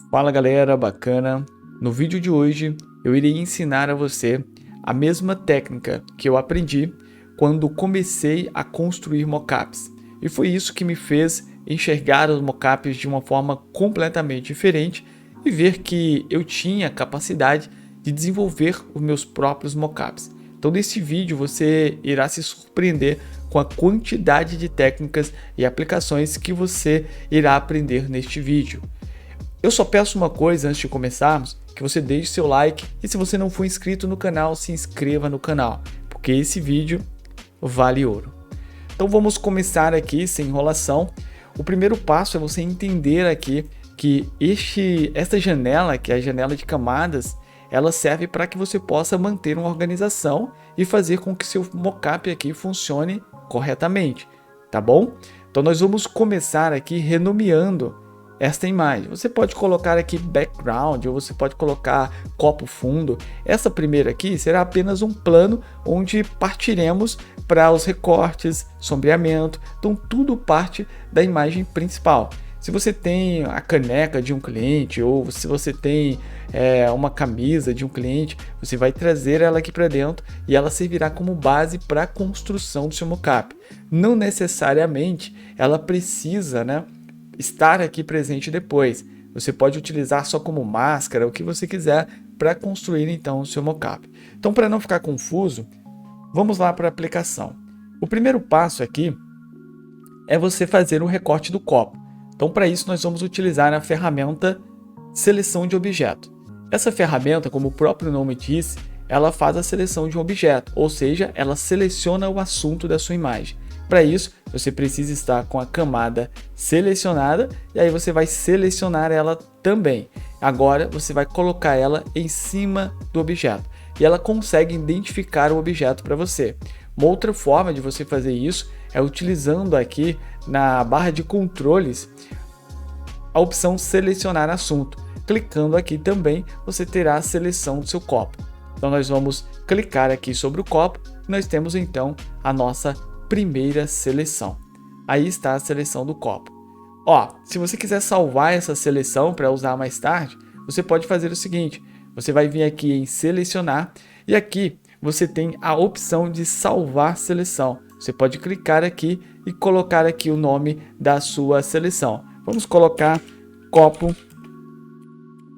Fala galera, bacana! No vídeo de hoje eu irei ensinar a você a mesma técnica que eu aprendi quando comecei a construir mockups. E foi isso que me fez enxergar os mockups de uma forma completamente diferente e ver que eu tinha capacidade de desenvolver os meus próprios mockups. Então nesse vídeo você irá se surpreender com a quantidade de técnicas e aplicações que você irá aprender neste vídeo. Eu só peço uma coisa antes de começarmos, que você deixe seu like e se você não for inscrito no canal, se inscreva no canal, porque esse vídeo vale ouro. Então vamos começar aqui sem enrolação. O primeiro passo é você entender aqui que esta janela, que é a janela de camadas, ela serve para que você possa manter uma organização e fazer com que seu mockup aqui funcione corretamente, tá bom? Então nós vamos começar aqui renomeando esta imagem. Você pode colocar aqui background ou você pode colocar copo fundo. Essa primeira aqui será apenas um plano onde partiremos para os recortes, sombreamento, então tudo parte da imagem principal. Se você tem a caneca de um cliente ou se você tem uma camisa de um cliente, você vai trazer ela aqui para dentro e ela servirá como base para a construção do seu mockup. Não necessariamente ela precisa, estar aqui presente depois. Você pode utilizar só como máscara, o que você quiser para construir então o seu mockup. Então, para não ficar confuso, vamos lá para a aplicação. O primeiro passo aqui é você fazer o recorte do copo. Então, para isso nós vamos utilizar a ferramenta seleção de objeto. Essa ferramenta, como o próprio nome diz, ela faz a seleção de um objeto, ou seja, ela seleciona o assunto da sua imagem. Para isso, você precisa estar com a camada selecionada e aí você vai selecionar ela também. Agora você vai colocar ela em cima do objeto e ela consegue identificar o objeto para você. Uma outra forma de você fazer isso é utilizando aqui na barra de controles a opção selecionar assunto. Clicando aqui também você terá a seleção do seu copo. Então nós vamos clicar aqui sobre o copo e nós temos então a nossa primeira seleção. Aí está a seleção do copo. Se você quiser salvar essa seleção para usar mais tarde, você pode fazer o seguinte: você vai vir aqui em selecionar e aqui você tem a opção de salvar seleção. Você pode clicar aqui e colocar aqui o nome da sua seleção. Vamos colocar copo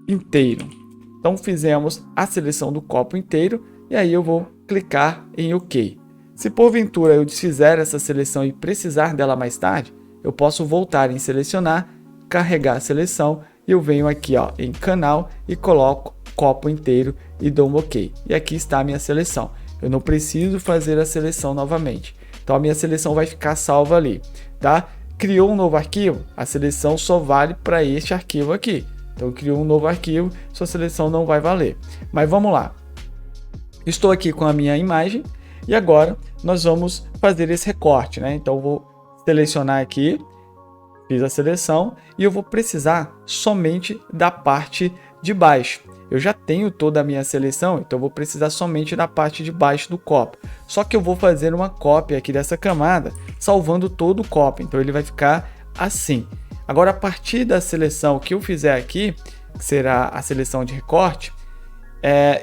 inteiro. Então fizemos a seleção do copo inteiro e aí eu vou clicar em OK. Se porventura eu desfizer essa seleção e precisar dela mais tarde, eu posso voltar em selecionar, carregar a seleção e eu venho aqui em canal e coloco copo inteiro e dou um OK. E aqui está a minha seleção. Eu não preciso fazer a seleção novamente. Então a minha seleção vai ficar salva ali, tá? Criou um novo arquivo? A seleção só vale para este arquivo aqui. Então criou um novo arquivo, sua seleção não vai valer. Mas vamos lá. Estou aqui com a minha imagem. E agora nós vamos fazer esse recorte, Então eu vou selecionar aqui, fiz a seleção e eu vou precisar somente da parte de baixo. Eu já tenho toda a minha seleção, então eu vou precisar somente da parte de baixo do copo. Só que eu vou fazer uma cópia aqui dessa camada, salvando todo o copo, então ele vai ficar assim. Agora a partir da seleção que eu fizer aqui, que será a seleção de recorte,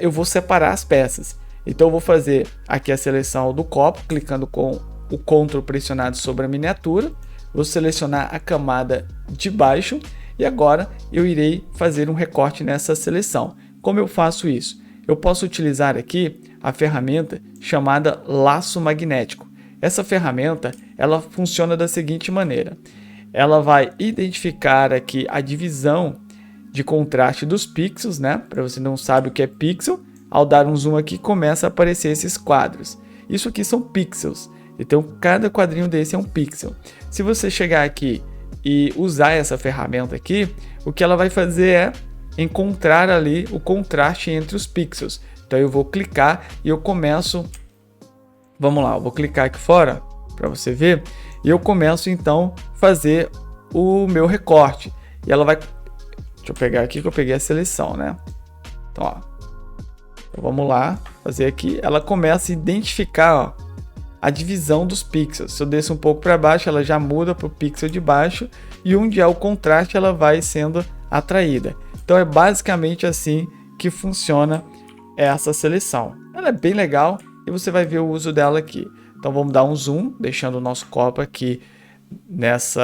eu vou separar as peças. Então eu vou fazer aqui a seleção do copo, clicando com o Ctrl pressionado sobre a miniatura. Vou selecionar a camada de baixo e agora eu irei fazer um recorte nessa seleção. Como eu faço isso? Eu posso utilizar aqui a ferramenta chamada laço magnético. Essa ferramenta ela funciona da seguinte maneira. Ela vai identificar aqui a divisão de contraste dos pixels, Para você não sabe o que é pixel, ao dar um zoom aqui, começa a aparecer esses quadros. Isso aqui são pixels. Então, cada quadrinho desse é um pixel. Se você chegar aqui e usar essa ferramenta aqui, o que ela vai fazer é encontrar ali o contraste entre os pixels. Então, eu vou clicar e eu começo... Vamos lá, eu vou clicar aqui fora para você ver. E eu começo, então, fazer o meu recorte. E ela vai... Deixa eu pegar aqui que eu peguei a seleção, Então, Então, vamos lá, fazer aqui. Ela começa a identificar a divisão dos pixels. Se eu desço um pouco para baixo, ela já muda para o pixel de baixo. E onde há o contraste, ela vai sendo atraída. Então é basicamente assim que funciona essa seleção. Ela é bem legal e você vai ver o uso dela aqui. Então vamos dar um zoom, deixando o nosso copo aqui nesse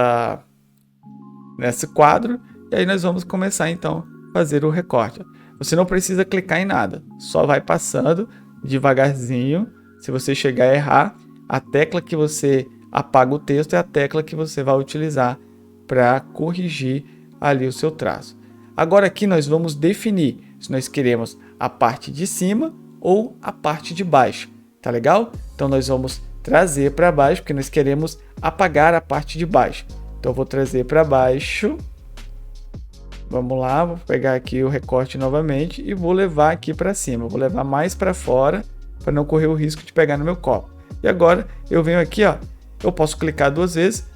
quadro, e aí nós vamos começar então a fazer o recorte. Você não precisa clicar em nada, só vai passando devagarzinho. Se você chegar a errar, a tecla que você apaga o texto é a tecla que você vai utilizar para corrigir ali o seu traço. Agora aqui nós vamos definir se nós queremos a parte de cima ou a parte de baixo, tá legal? Então nós vamos trazer para baixo, porque nós queremos apagar a parte de baixo. Então eu vou trazer para baixo. Vamos lá, vou pegar aqui o recorte novamente e vou levar aqui para cima. Vou levar mais para fora para não correr o risco de pegar no meu copo. E agora eu venho aqui, ó, eu posso clicar 2 vezes.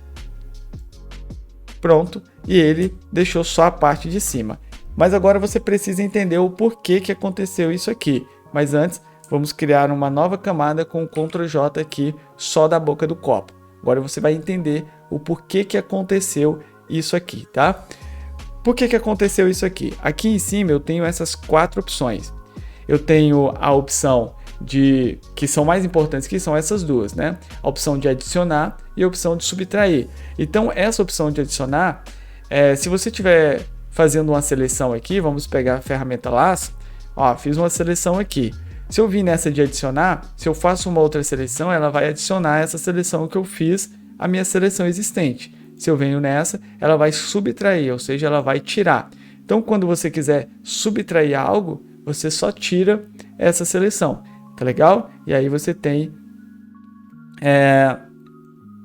Pronto, e ele deixou só a parte de cima. Mas agora você precisa entender o porquê que aconteceu isso aqui. Mas antes, vamos criar uma nova camada com o Ctrl J aqui, só da boca do copo. Agora você vai entender o porquê que aconteceu isso aqui, tá? Por que aconteceu isso aqui? Aqui em cima eu tenho essas 4 opções. Eu tenho a opção que são mais importantes, que são essas duas, né? A opção de adicionar e a opção de subtrair. Então essa opção de adicionar, se você estiver fazendo uma seleção aqui, vamos pegar a ferramenta laço, ó, fiz uma seleção aqui. Se eu vir nessa de adicionar, se eu faço uma outra seleção, ela vai adicionar essa seleção que eu fiz à minha seleção existente. Se eu venho nessa, ela vai subtrair, ou seja, ela vai tirar. Então, quando você quiser subtrair algo, você só tira essa seleção, tá legal? E aí você tem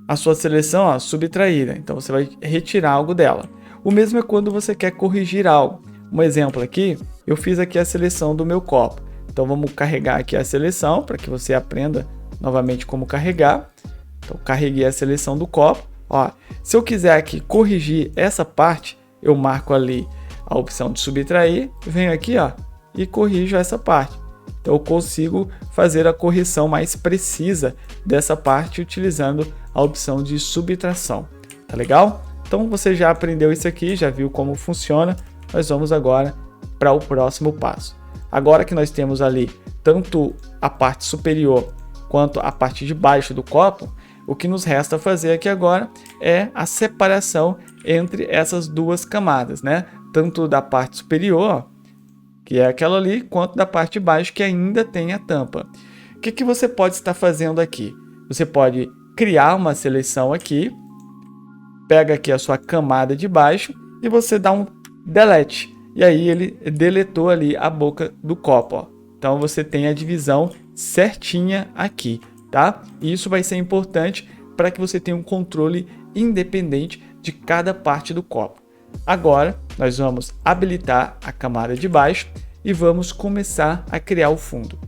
a sua seleção, ó, subtraída. Então, você vai retirar algo dela. O mesmo é quando você quer corrigir algo. Um exemplo aqui, eu fiz aqui a seleção do meu copo. Então, vamos carregar aqui a seleção para que você aprenda novamente como carregar. Então, carreguei a seleção do copo. Ó, se eu quiser aqui corrigir essa parte, eu marco ali a opção de subtrair, venho aqui, ó, e corrijo essa parte. Então eu consigo fazer a correção mais precisa dessa parte utilizando a opção de subtração. Tá legal? Então você já aprendeu isso aqui, já viu como funciona. Nós vamos agora para o próximo passo. Agora que nós temos ali tanto a parte superior quanto a parte de baixo do copo, o que nos resta fazer aqui agora é a separação entre essas duas camadas, né? Tanto da parte superior, que é aquela ali, quanto da parte de baixo, que ainda tem a tampa. O que você pode estar fazendo aqui? Você pode criar uma seleção aqui, pega aqui a sua camada de baixo e você dá um delete. E aí ele deletou ali a boca do copo, ó. Então você tem a divisão certinha aqui, tá? E isso vai ser importante para que você tenha um controle independente de cada parte do copo. Agora nós vamos habilitar a camada de baixo e vamos começar a criar o fundo.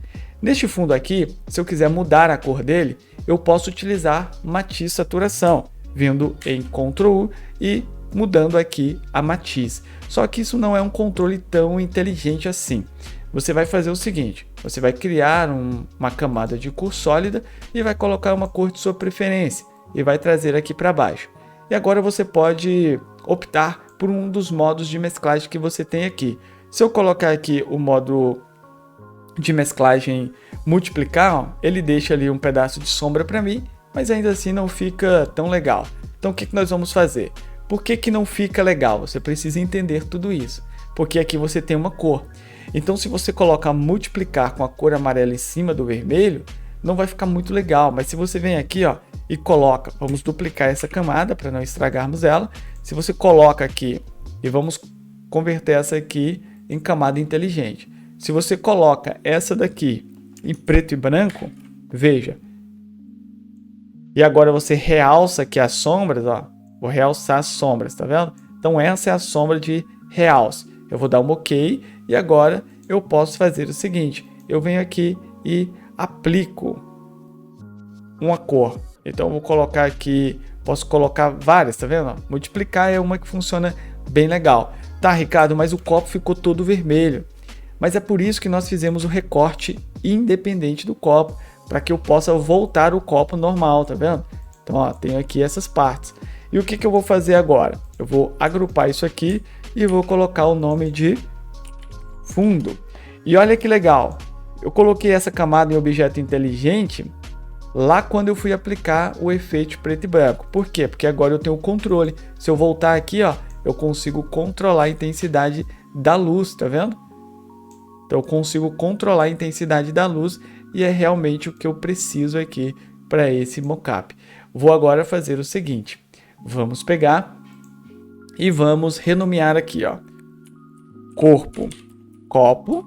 Neste fundo aqui, se eu quiser mudar a cor dele, eu posso utilizar matiz saturação, vindo em Ctrl U e mudando aqui a matiz. Só que isso não é um controle tão inteligente assim. Você vai fazer o seguinte, você vai criar uma camada de cor sólida e vai colocar uma cor de sua preferência e vai trazer aqui para baixo. E agora você pode optar por um dos modos de mesclagem que você tem aqui. Se eu colocar aqui o modo de mesclagem multiplicar, ó, ele deixa ali um pedaço de sombra para mim, mas ainda assim não fica tão legal. Então o que nós vamos fazer? Por que não fica legal? Você precisa entender tudo isso. Porque aqui você tem uma cor. Então se você colocar multiplicar com a cor amarela em cima do vermelho, não vai ficar muito legal. Mas se você vem aqui, ó, e coloca, vamos duplicar essa camada para não estragarmos ela. Se você coloca aqui e vamos converter essa aqui em camada inteligente. Se você coloca essa daqui em preto e branco, veja. E agora você realça aqui as sombras, ó. Vou realçar as sombras, tá vendo? Então essa é a sombra de realce. Eu vou dar um OK e agora eu posso fazer o seguinte. Eu venho aqui e aplico uma cor. Então eu vou colocar aqui, posso colocar várias, tá vendo? Multiplicar é uma que funciona bem legal. Tá, Ricardo, mas o copo ficou todo vermelho. Mas é por isso que nós fizemos o recorte independente do copo, para que eu possa voltar o copo normal, tá vendo? Então, ó, tenho aqui essas partes. E o que eu vou fazer agora? Eu vou agrupar isso aqui e vou colocar o nome de fundo. E olha que legal, eu coloquei essa camada em objeto inteligente lá quando eu fui aplicar o efeito preto e branco. Por quê? Porque agora eu tenho o controle. Se eu voltar aqui, ó, eu consigo controlar a intensidade da luz, tá vendo? Então eu consigo controlar a intensidade da luz e é realmente o que eu preciso aqui para esse mockup. Vou agora fazer o seguinte, vamos pegar e vamos renomear aqui, ó, corpo, copo.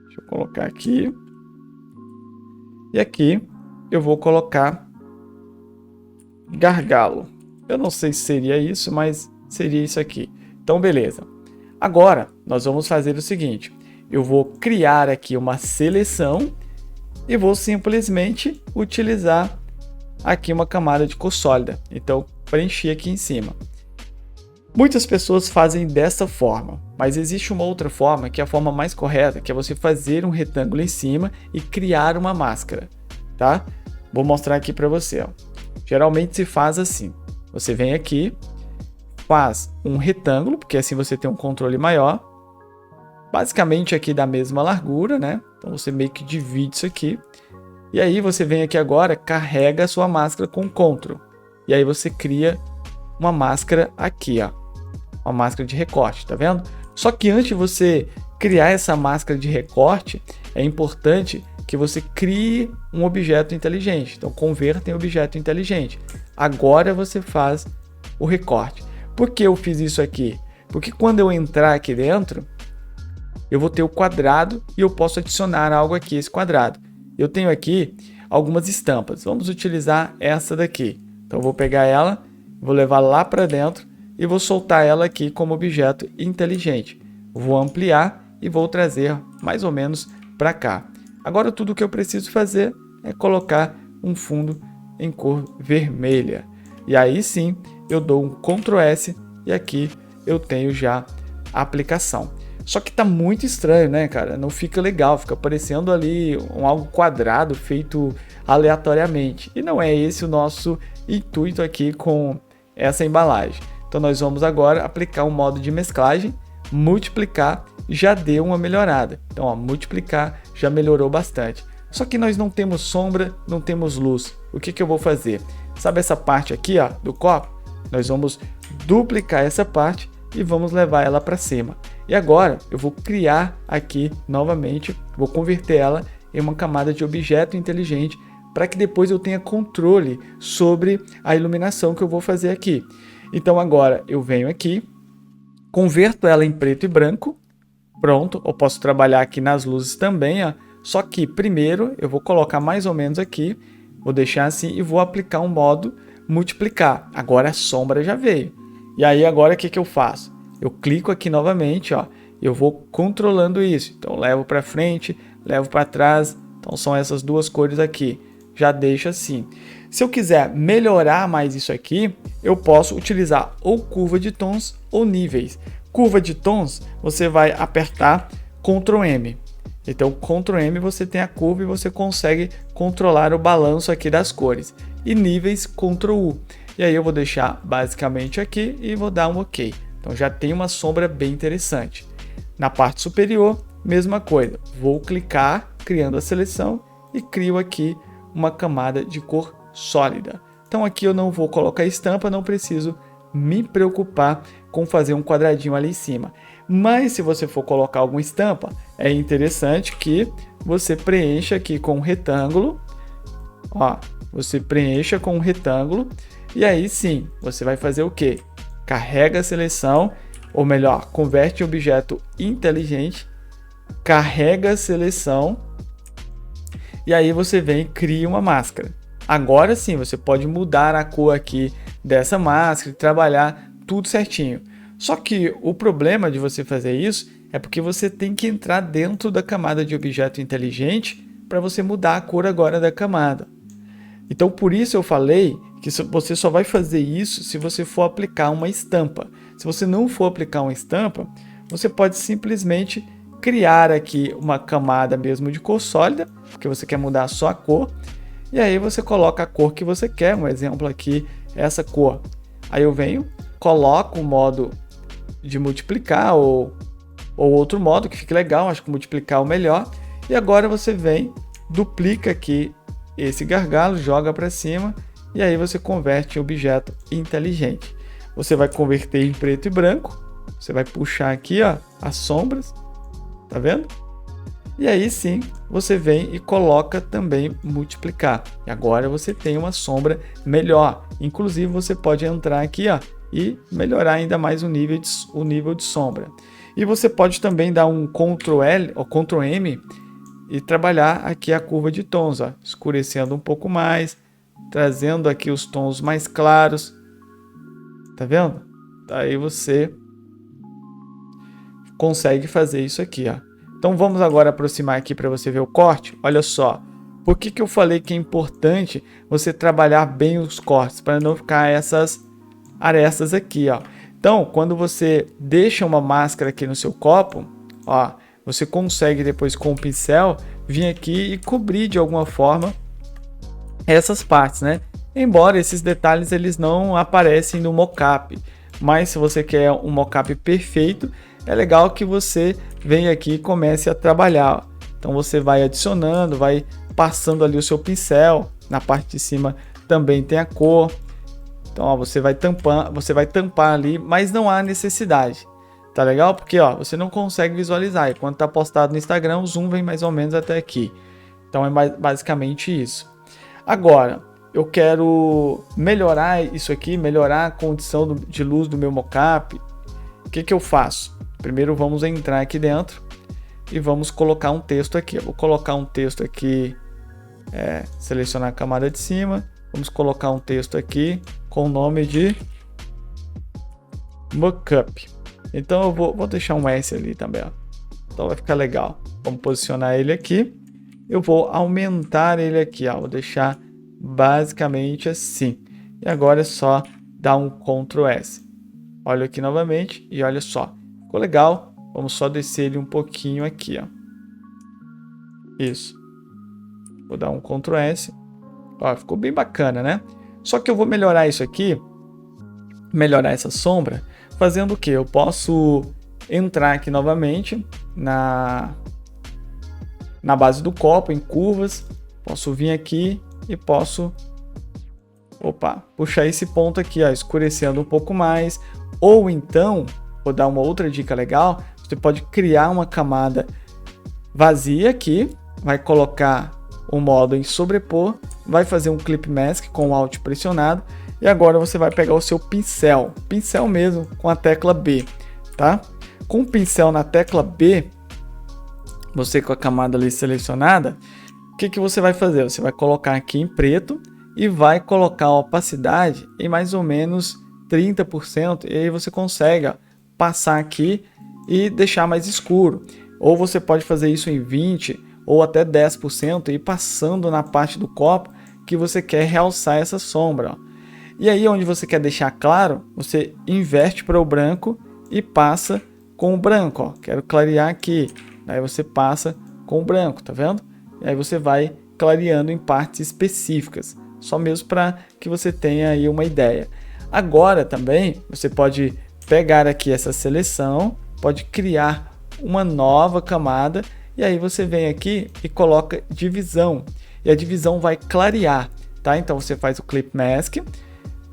Deixa eu colocar aqui. E aqui eu vou colocar gargalo. Eu não sei se seria isso, mas seria isso aqui. Então, beleza. Agora, nós vamos fazer o seguinte. Eu vou criar aqui uma seleção e vou simplesmente utilizar aqui uma camada de cor sólida. Então, preenchi aqui em cima. Muitas pessoas fazem dessa forma, mas existe uma outra forma, que é a forma mais correta, que é você fazer um retângulo em cima e criar uma máscara, tá? Vou mostrar aqui para você, ó. Geralmente se faz assim. Você vem aqui, faz um retângulo, porque assim você tem um controle maior, basicamente aqui da mesma largura, né? Então você meio que divide isso aqui. E aí você vem aqui agora, carrega a sua máscara com Ctrl. E aí você cria uma máscara aqui, ó. Uma máscara de recorte, tá vendo? Só que antes de você criar essa máscara de recorte, é importante que você crie um objeto inteligente. Então, converta em objeto inteligente. Agora você faz o recorte. Por que eu fiz isso aqui? Porque quando eu entrar aqui dentro, eu vou ter o quadrado e eu posso adicionar algo aqui a esse quadrado. Eu tenho aqui algumas estampas. Vamos utilizar essa daqui. Então, eu vou pegar ela, vou levar lá para dentro e vou soltar ela aqui como objeto inteligente. Vou ampliar e vou trazer mais ou menos para cá. Agora tudo que eu preciso fazer é colocar um fundo em cor vermelha. E aí sim eu dou um Ctrl S e aqui eu tenho já a aplicação. Só que tá muito estranho, né, cara? Não fica legal, fica parecendo ali algo quadrado feito aleatoriamente. E não é esse o nosso intuito aqui com essa embalagem. Então nós vamos agora aplicar um modo de mesclagem, multiplicar, já deu uma melhorada. Então, ó, multiplicar já melhorou bastante. Só que nós não temos sombra, não temos luz. O que eu vou fazer? Sabe essa parte aqui, ó, do copo? Nós vamos duplicar essa parte e vamos levar ela para cima. E agora eu vou criar aqui novamente, vou converter ela em uma camada de objeto inteligente para que depois eu tenha controle sobre a iluminação que eu vou fazer aqui. Então agora eu venho aqui, converto ela em preto e branco, pronto, eu posso trabalhar aqui nas luzes também, ó. Só que primeiro eu vou colocar mais ou menos aqui, vou deixar assim e vou aplicar um modo multiplicar. Agora a sombra já veio. E aí agora o que eu faço? Eu clico aqui novamente, ó, eu vou controlando isso. Então levo para frente, levo para trás, então são essas duas cores aqui. Já deixo assim. Se eu quiser melhorar mais isso aqui, eu posso utilizar ou curva de tons ou níveis. Curva de tons, você vai apertar Ctrl M. Então, Ctrl M você tem a curva e você consegue controlar o balanço aqui das cores. E níveis, Ctrl U. E aí eu vou deixar basicamente aqui e vou dar um OK. Então já tem uma sombra bem interessante. Na parte superior, mesma coisa. Vou clicar, criando a seleção e crio aqui uma camada de cor sólida. Então aqui eu não vou colocar estampa, não preciso me preocupar com fazer um quadradinho ali em cima. Mas se você for colocar alguma estampa, é interessante que você preencha aqui com um retângulo. Ó, você preencha com um retângulo e aí sim, você vai fazer o quê? Carrega a seleção, ou melhor, converte em objeto inteligente, carrega a seleção e aí você vem e cria uma máscara. Agora sim, você pode mudar a cor aqui dessa máscara e trabalhar tudo certinho. Só que o problema de você fazer isso é porque você tem que entrar dentro da camada de objeto inteligente para você mudar a cor agora da camada. Então por isso eu falei que você só vai fazer isso se você for aplicar uma estampa. Se você não for aplicar uma estampa, você pode simplesmente criar aqui uma camada mesmo de cor sólida, porque você quer mudar só a cor, e aí você coloca a cor que você quer, um exemplo aqui, essa cor. Aí eu venho, coloca o modo de multiplicar ou outro modo que fique legal, acho que multiplicar é o melhor. E agora você vem, duplica aqui esse gargalo, joga para cima e aí você converte em objeto inteligente. Você vai converter em preto e branco, você vai puxar aqui, ó, as sombras, tá vendo? E aí sim, você vem e coloca também multiplicar. E agora você tem uma sombra melhor. Inclusive você pode entrar aqui, ó, e melhorar ainda mais o nível de sombra. E você pode também dar um Ctrl L ou Ctrl M e trabalhar aqui a curva de tons, ó, escurecendo um pouco mais, trazendo aqui os tons mais claros. Tá vendo? Aí você consegue fazer isso aqui, ó. Então vamos agora aproximar aqui para você ver o corte. Olha só, por que eu falei que é importante você trabalhar bem os cortes, para não ficar essas arestas aqui, ó. Então, quando você deixa uma máscara aqui no seu copo, ó, você consegue depois com o pincel vir aqui e cobrir de alguma forma essas partes, né? Embora esses detalhes eles não aparecem no mockup, mas se você quer um mockup perfeito, é legal que você venha aqui e comece a trabalhar. Então você vai adicionando, vai passando ali o seu pincel, na parte de cima também tem a cor. Então ó, você vai tampar ali, mas não há necessidade. Tá legal? Porque ó, você não consegue visualizar. E quando está postado no Instagram, o zoom vem mais ou menos até aqui. Então é basicamente isso. Agora, eu quero melhorar isso aqui, melhorar a condição de luz do meu mockup. O que eu faço? Primeiro vamos entrar aqui dentro e vamos colocar um texto aqui. Eu vou colocar um texto aqui, selecionar a camada de cima. Vamos colocar um texto aqui com o nome de mockup. Então eu vou deixar um S ali também, ó. Então vai ficar legal. Vamos posicionar ele aqui. Eu vou aumentar ele aqui, ó. Vou deixar basicamente assim. E agora é só dar um Ctrl S. Olha aqui novamente e olha só. Ficou legal. Vamos só descer ele um pouquinho aqui, ó. Isso. Vou dar um Ctrl S. Ó, ficou bem bacana, né? Só que eu vou melhorar isso aqui, melhorar essa sombra, fazendo o que? Eu posso entrar aqui novamente na base do copo, em curvas. Posso vir aqui e posso puxar esse ponto aqui, ó, escurecendo um pouco mais. Ou então, vou dar uma outra dica legal, você pode criar uma camada vazia aqui, vai colocar o modo em sobrepor, vai fazer um clip mask com o Alt pressionado e agora você vai pegar o seu pincel mesmo com a tecla B, tá? Com o pincel na tecla B, você com a camada ali selecionada, o que você vai fazer? Você vai colocar aqui em preto e vai colocar a opacidade em mais ou menos 30% e aí você consegue passar aqui e deixar mais escuro. Ou você pode fazer isso em 20% ou até 10% e ir passando na parte do copo que você quer realçar essa sombra. Ó. E aí onde você quer deixar claro, você inverte para o branco e passa com o branco. Ó. Quero clarear aqui, aí você passa com o branco, tá vendo? E aí você vai clareando em partes específicas, só mesmo para que você tenha aí uma ideia. Agora também você pode pegar aqui essa seleção, pode criar uma nova camada e aí você vem aqui e coloca divisão e a divisão vai clarear, tá? Então você faz o clip mask,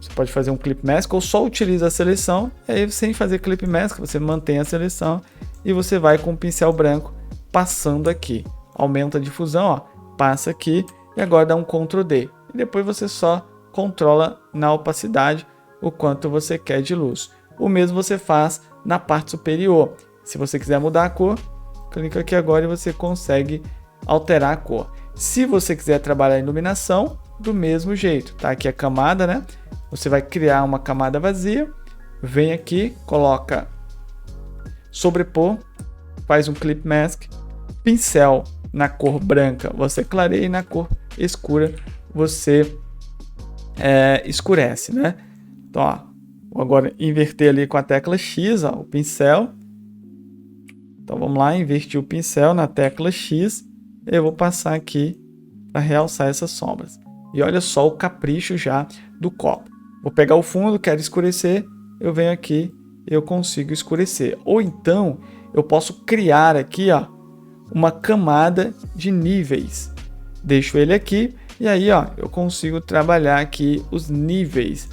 você pode fazer um clip mask ou só utiliza a seleção e aí sem fazer clip mask você mantém a seleção e você vai com o pincel branco passando aqui, aumenta a difusão, ó, passa aqui e agora dá um Ctrl D e depois você só controla na opacidade o quanto você quer de luz. O mesmo você faz na parte superior. Se você quiser mudar a cor, clica aqui agora e você consegue alterar a cor. Se você quiser trabalhar a iluminação, do mesmo jeito, tá? Aqui a camada, né? Você vai criar uma camada vazia, vem aqui, coloca sobrepor, faz um clip mask, pincel na cor branca, você clareia e na cor escura você escurece, né? Então, ó, vou agora inverter ali com a tecla X, ó, o pincel. Então vamos lá, invertir o pincel na tecla X. Eu vou passar aqui para realçar essas sombras. E olha só o capricho já do copo. Vou pegar o fundo, quero escurecer. eu venho aqui e eu consigo escurecer. Ou então eu posso criar aqui, ó, uma camada de níveis. Deixo ele aqui e aí, ó, eu consigo trabalhar aqui os níveis.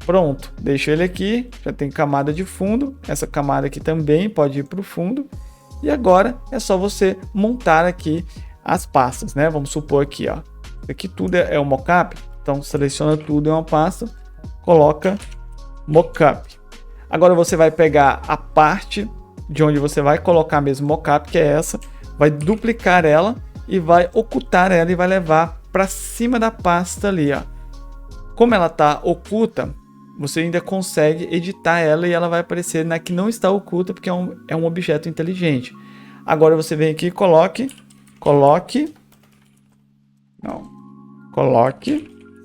Pronto, deixo ele aqui, já tem camada de fundo, essa camada aqui também pode ir para o fundo. E agora é só você montar aqui as pastas, né? Vamos supor aqui, ó, aqui tudo é o mockup, então seleciona tudo em uma pasta, coloca mockup. Agora você vai pegar a parte de onde você vai colocar mesmo mockup, que é essa, vai duplicar ela e vai ocultar ela e vai levar para cima da pasta ali, ó. Como ela está oculta, você ainda consegue editar ela e ela vai aparecer na que não está oculta, porque é um objeto inteligente. Agora você vem aqui e coloque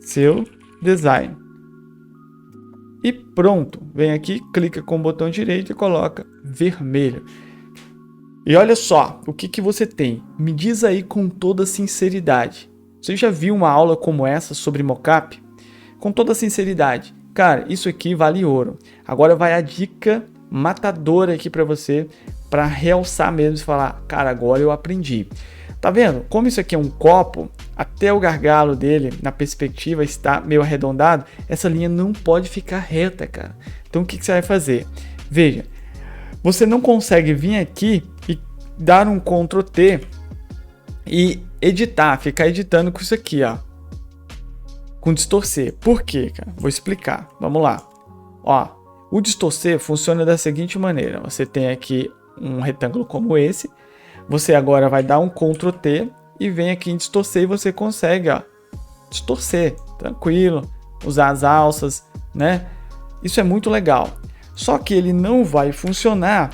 seu design. E pronto, vem aqui, clica com o botão direito e coloca vermelho. E olha só, o que você tem? Me diz aí com toda sinceridade. Você já viu uma aula como essa sobre mockup? Com toda sinceridade, cara, isso aqui vale ouro. Agora vai a dica matadora aqui para você, para realçar mesmo e falar, cara, agora eu aprendi. Tá vendo? Como isso aqui é um copo, até o gargalo dele, na perspectiva, está meio arredondado, essa linha não pode ficar reta, cara. Então o que você vai fazer? Veja, você não consegue vir aqui e dar um Ctrl T e editar, ficar editando com isso aqui, ó. Com distorcer. Por quê, cara? Vou explicar. Vamos lá. Ó, o distorcer funciona da seguinte maneira. Você tem aqui um retângulo como esse. Você agora vai dar um Ctrl T e vem aqui em distorcer e você consegue, ó, distorcer, tranquilo, usar as alças, né? Isso é muito legal. Só que ele não vai funcionar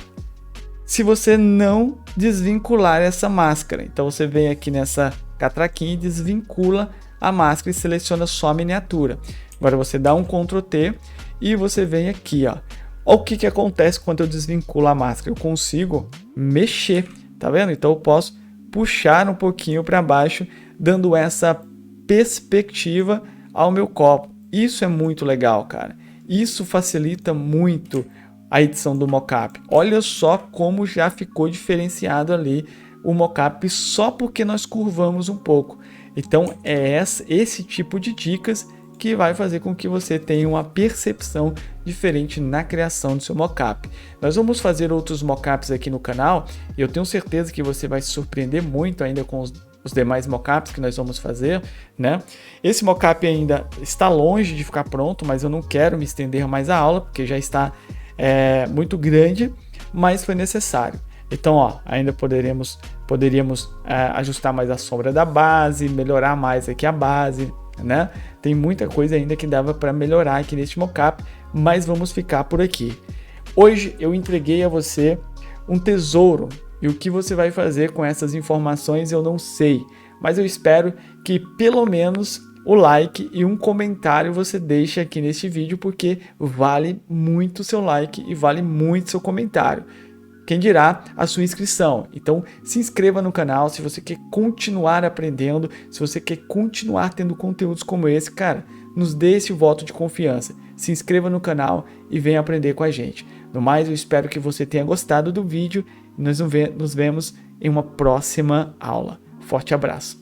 se você não desvincular essa máscara. Então você vem aqui nessa catraquinha e desvincula a máscara e seleciona só a miniatura. Agora você dá um Ctrl T e você vem aqui, ó. Olha o que acontece quando eu desvinculo a máscara. Eu consigo mexer, tá vendo? Então eu posso puxar um pouquinho para baixo, dando essa perspectiva ao meu copo. Isso é muito legal, cara. Isso facilita muito a edição do mockup. Olha só como já ficou diferenciado ali o mockup só porque nós curvamos um pouco. Então é esse tipo de dicas que vai fazer com que você tenha uma percepção diferente na criação do seu mockup. Nós vamos fazer outros mockups aqui no canal e eu tenho certeza que você vai se surpreender muito ainda com os demais mockups que nós vamos fazer, né? Esse mockup ainda está longe de ficar pronto, mas eu não quero me estender mais a aula porque já está muito grande, mas foi necessário. Então, ó, ainda poderíamos ajustar mais a sombra da base, melhorar mais aqui a base, né? Tem muita coisa ainda que dava para melhorar aqui neste mockup, mas vamos ficar por aqui. Hoje eu entreguei a você um tesouro e o que você vai fazer com essas informações eu não sei, mas eu espero que pelo menos o like e um comentário você deixe aqui neste vídeo, porque vale muito o seu like e vale muito o seu comentário. Quem dirá a sua inscrição. Então se inscreva no canal se você quer continuar aprendendo, se você quer continuar tendo conteúdos como esse, cara, nos dê esse voto de confiança. Se inscreva no canal e venha aprender com a gente. No mais, eu espero que você tenha gostado do vídeo e nós nos vemos em uma próxima aula. Forte abraço!